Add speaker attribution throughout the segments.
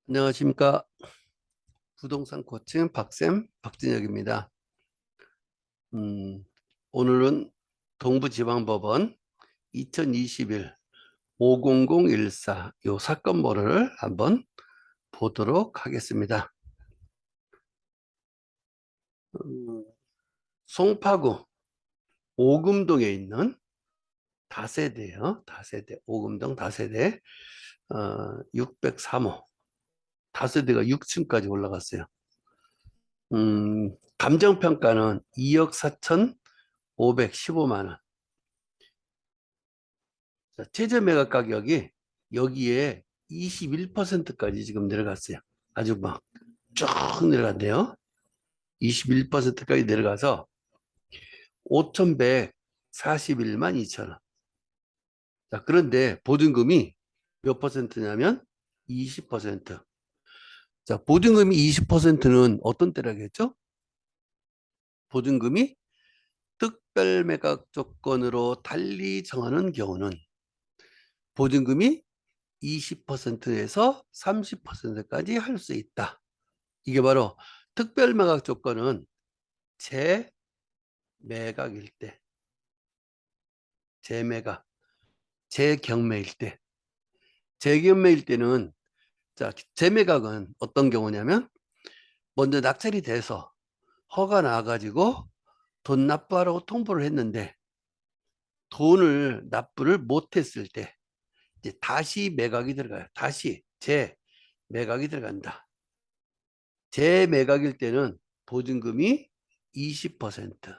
Speaker 1: 안녕하십니까. 부동산 코칭 박쌤 박진혁입니다. 오늘은 동부지방법원 2021 50014 요 사건번호를 한번 보도록 하겠습니다. 송파구 오금동에 있는 다세대요. 다세대 오금동 다세대 603호 다세대가 6층까지 올라갔어요. 감정평가는 2억 4,515만 원. 자, 최저 매각 가격이 여기에 21%까지 지금 내려갔어요. 아주 막 쭉 내려간대요. 21%까지 내려가서 5,141만 2천 원. 자, 그런데 보증금이 몇 퍼센트냐면 20%. 자, 보증금이 20%는 어떤 때라겠죠? 보증금이 특별 매각 조건으로 달리 정하는 경우는 보증금이 20%에서 30%까지 할 수 있다. 이게 바로 특별 매각 조건은 재매각일 때, 재매각, 재경매일 때, 재경매일 때는 자, 재매각은 어떤 경우냐면 먼저 낙찰이 돼서 허가 나와가지고 돈 납부하라고 통보를 했는데 돈을 납부를 못했을 때 이제 다시 매각이 들어가요. 다시 재매각이 들어간다. 재매각일 때는 보증금이 20%.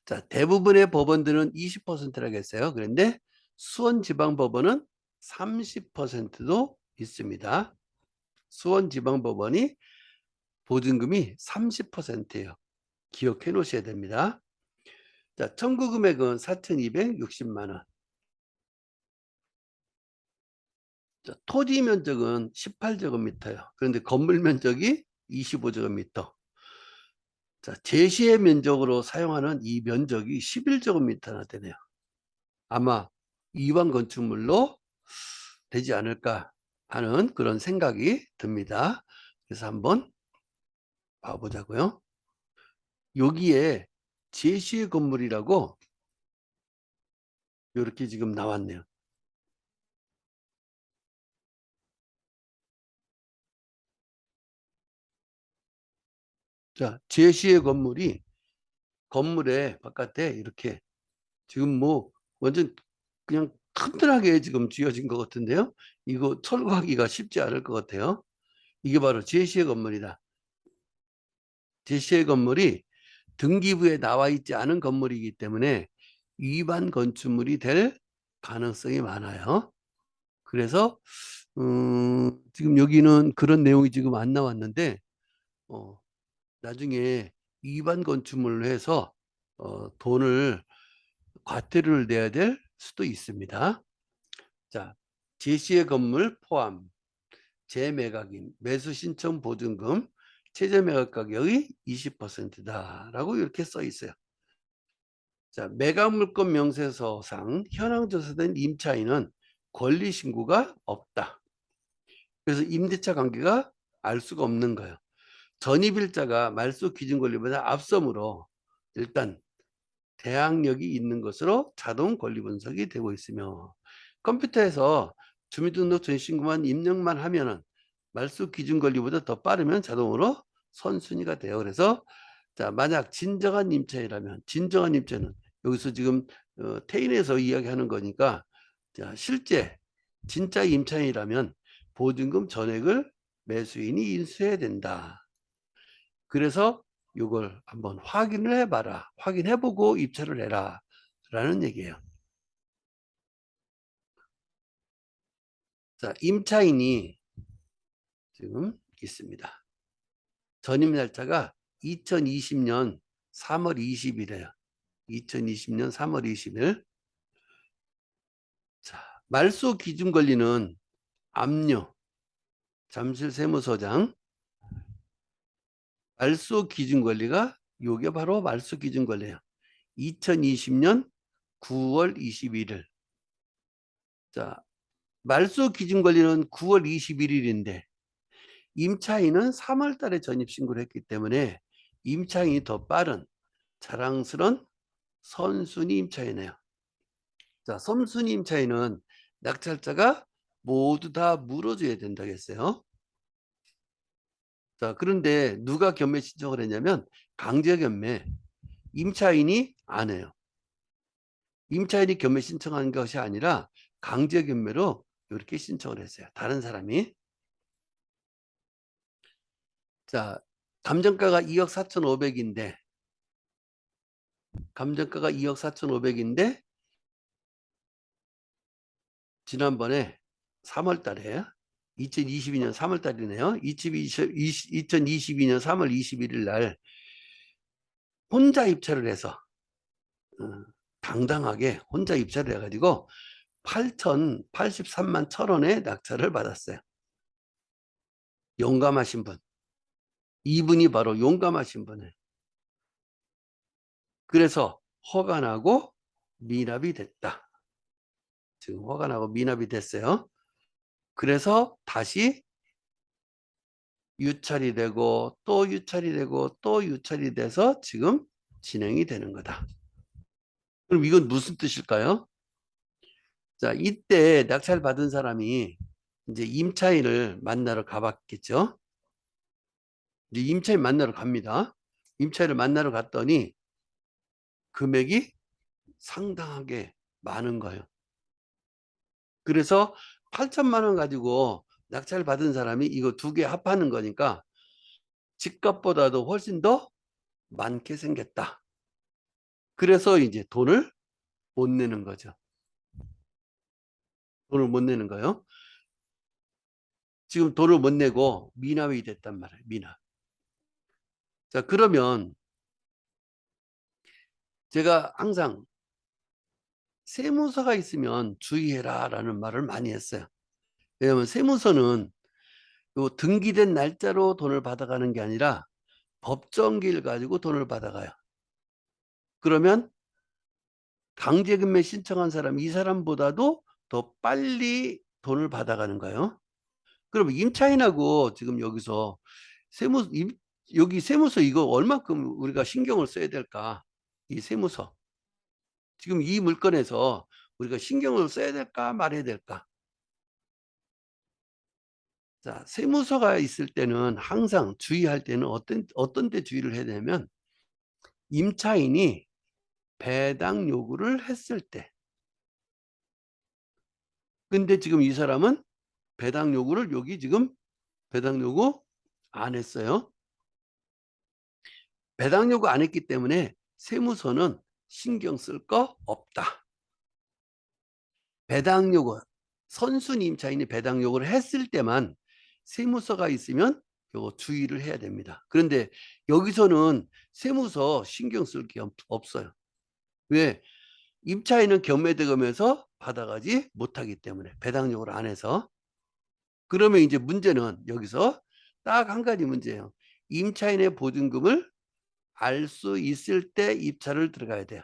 Speaker 1: 자, 대부분의 법원들은 20%라고 했어요. 그런데 수원지방법원은 30%도 있습니다. 수원지방법원이 보증금이 30%예요. 기억해 놓으셔야 됩니다. 자, 청구 금액은 4,260만 원. 자, 토지 면적은 18제곱미터예요. 그런데 건물 면적이 25제곱미터. 자, 제시의 면적으로 사용하는 이 면적이 11제곱미터나 되네요. 아마 이완 건축물로 되지 않을까 하는 그런 생각이 듭니다. 그래서 한번 봐보자고요. 여기에 제시의 건물이라고 이렇게 지금 나왔네요. 자, 제시의 건물이 건물의 바깥에 이렇게 지금 뭐 완전 그냥 튼튼하게 지금 지어진 것 같은데요. 이거 철거하기가 쉽지 않을 것 같아요. 이게 바로 제시의 건물이다. 제시의 건물이 등기부에 나와 있지 않은 건물이기 때문에 위반 건축물이 될 가능성이 많아요. 그래서 지금 여기는 그런 내용이 지금 안 나왔는데 어, 나중에 위반 건축물로 해서 돈을 과태료를 내야 될 수도 있습니다. 자, 제시의 건물 포함 재매각인 매수 신청 보증금 최저 매각 가격이 20%다라고 이렇게 써 있어요. 자, 매각 물건 명세서상 현황 조사된 임차인은 권리 신고가 없다. 그래서 임대차 관계가 알 수가 없는 거예요. 전입일자가 말소 기준 권리보다 앞서므로 일단 대항력이 있는 것으로 자동 권리 분석이 되고 있으며 컴퓨터에서 주민등록 전신고만 입력만 하면은 말소 기준 권리보다 더 빠르면 자동으로 선순위가 돼요. 그래서 자, 만약 진정한 임차인이라면 진정한 임차인은 여기서 지금 태인에서 이야기하는 거니까 자, 실제 진짜 임차인이라면 보증금 전액을 매수인이 인수해야 된다. 그래서 이걸 한번 확인을 해봐라. 확인해보고 입찰을 해라. 라는 얘기예요. 자, 임차인이 지금 있습니다. 전입 날짜가 2020년 3월 20일이에요. 2020년 3월 20일. 자, 말소 기준 권리는 압류, 잠실 세무서장. 말소 기준 권리가 요게 바로 말소 기준 권리예요. 2020년 9월 21일. 자, 말소 기준 권리는 9월 21일인데 임차인은 3월 달에 전입신고를 했기 때문에 임차인이 더 빠른 자랑스러운 선순위 임차인이에요. 자, 선순위 임차인은 낙찰자가 모두 다 물어줘야 된다고 했어요. 자, 그런데 누가 겸매 신청을 했냐면 강제 겸매. 임차인이 안 해요. 임차인이 겸매 신청한 것이 아니라 강제 겸매로 이렇게 신청을 했어요. 다른 사람이. 자, 감정가가 2억 4,500인데 감정가가 2억 4,500인데 지난번에 3월 달에 2022년 3월 달이네요. 2022년 3월 21일 날 혼자 입찰을 해서 당당하게 혼자 입찰을 해가지고 8,083만 1,000원의 낙찰을 받았어요. 용감하신 분. 이분이 바로 용감하신 분이에요. 그래서 허가 나고 미납이 됐다. 지금 허가 나고 미납이 됐어요. 그래서 다시 유찰이 되고 또 유찰이 되고 또 유찰이 돼서 지금 진행이 되는 거다. 그럼 이건 무슨 뜻일까요? 자, 이때 낙찰 받은 사람이 이제 임차인을 만나러 가봤겠죠. 이제 임차인 만나러 갑니다. 임차인을 만나러 갔더니 금액이 상당하게 많은 거예요. 그래서 8천만 원 가지고 낙찰 받은 사람이 이거 두 개 합하는 거니까 집값보다도 훨씬 더 많게 생겼다. 그래서 이제 돈을 못 내는 거죠. 돈을 못 내는 거예요. 지금 돈을 못 내고 미납이 됐단 말이에요. 미납. 자, 그러면 제가 항상 세무서가 있으면 주의해라 라는 말을 많이 했어요. 왜냐하면 세무서는 요 등기된 날짜로 돈을 받아가는 게 아니라 법정기일 가지고 돈을 받아가요. 그러면 강제금매 신청한 사람 이 사람보다도 더 빨리 돈을 받아가는 거예요. 그럼 임차인하고 지금 여기서 여기 세무서 이거 얼마큼 우리가 신경을 써야 될까? 이 세무서. 지금 이 물건에서 우리가 신경을 써야 될까 말해야 될까? 자, 세무서가 있을 때는 항상 주의할 때는 어떤 때 주의를 해야 되냐면 임차인이 배당 요구를 했을 때. 근데 지금 이 사람은 배당 요구를 여기 지금 배당 요구 안 했어요. 배당 요구 안 했기 때문에 세무서는 신경 쓸 거 없다. 배당 요구, 선순위 임차인이 배당 요구를 했을 때만 세무서가 있으면 요거 주의를 해야 됩니다. 그런데 여기서는 세무서 신경 쓸 게 없어요. 왜? 임차인은 경매대금에서 받아가지 못하기 때문에 배당 요구를 안 해서. 그러면 이제 문제는 여기서 딱 한 가지 문제예요. 임차인의 보증금을 알 수 있을 때 입찰을 들어가야 돼요.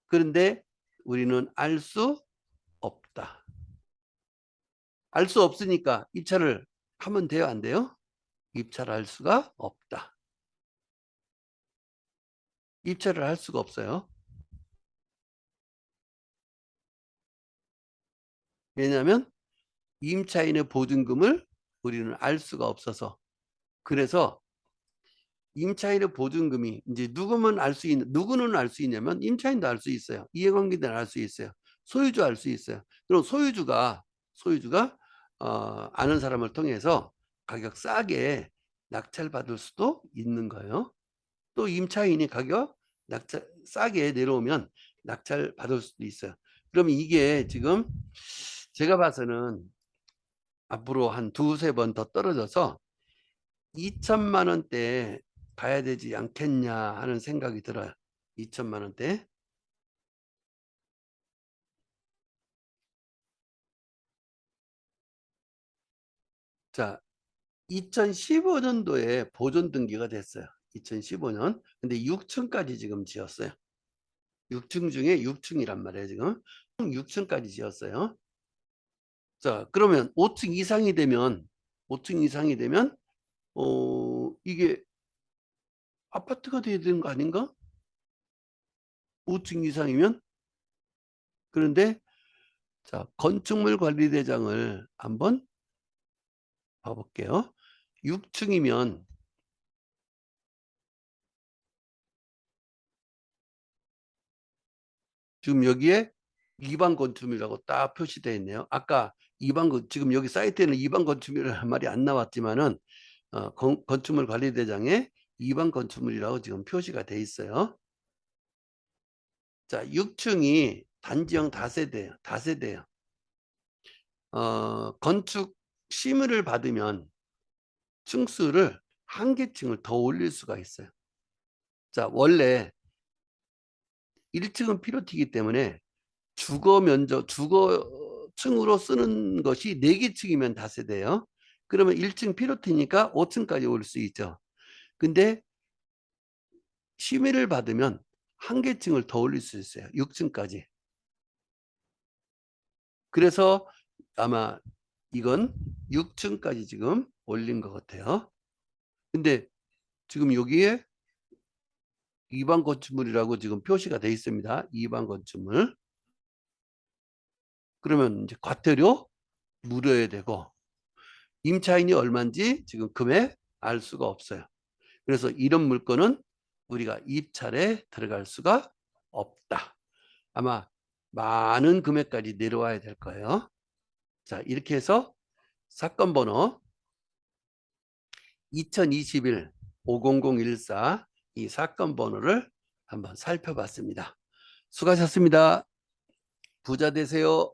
Speaker 1: 그런데 우리는 알 수 없다. 알 수 없으니까 입찰을 하면 돼요, 안 돼요? 입찰할 수가 없다. 입찰을 할 수가 없어요. 왜냐하면 임차인의 보증금을 우리는 알 수가 없어서. 그래서 임차인의 보증금이 이제 누구는 알 수 있냐면 임차인도 알 수 있어요. 이해관계자는 알 수 있어요. 소유주 알 수 있어요. 그럼 소유주가 아는 사람을 통해서 가격 싸게 낙찰 받을 수도 있는 거예요. 또 임차인이 가격 낙찰 싸게 내려오면 낙찰 받을 수도 있어요. 그러면 이게 지금 제가 봐서는 앞으로 한 두세 번 더 떨어져서 2천만 원대 가야 되지 않겠냐 하는 생각이 들어요. 2천만 원대. 자, 2015년도에 보존 등기가 됐어요. 2015년. 근데 6층까지 지금 지었어요. 6층 중에 6층이란 말이에요, 지금. 6층까지 지었어요. 자, 그러면 5층 이상이 되면 이게 아파트가 돼야 되는 거 아닌가? 5층 이상이면. 그런데 자, 건축물 관리대장을 한번 봐볼게요. 6층이면 지금 여기에 2반 건축물이라고 딱 표시되어 있네요. 아까 지금 여기 사이트에는 2반 건축물이라는 말이 안 나왔지만은 건축물 관리대장에 2반 건축물이라고 지금 표시가 돼 있어요. 자, 6층이 단지형 다세대예요. 다세대예요. 건축 심의를 받으면 층수를 한 개층을 더 올릴 수가 있어요. 자, 원래 1층은 필요티이기 때문에 주거층으로 쓰는 것이 4개층이면 다세대예요. 그러면 1층 필요티니까 5층까지 올 수 있죠. 근데 심의를 받으면 한 개층을 더 올릴 수 있어요. 6층까지. 그래서 아마 이건 6층까지 지금 올린 것 같아요. 근데 지금 여기에 2반 건축물이라고 지금 표시가 되어 있습니다. 2반 건축물. 그러면 이제 과태료 물어야 되고 임차인이 얼마인지 지금 금액 알 수가 없어요. 그래서 이런 물건은 우리가 입찰에 들어갈 수가 없다. 아마 많은 금액까지 내려와야 될 거예요. 자, 이렇게 해서 사건 번호 2021 50014 이 사건 번호를 한번 살펴봤습니다. 수고하셨습니다. 부자 되세요.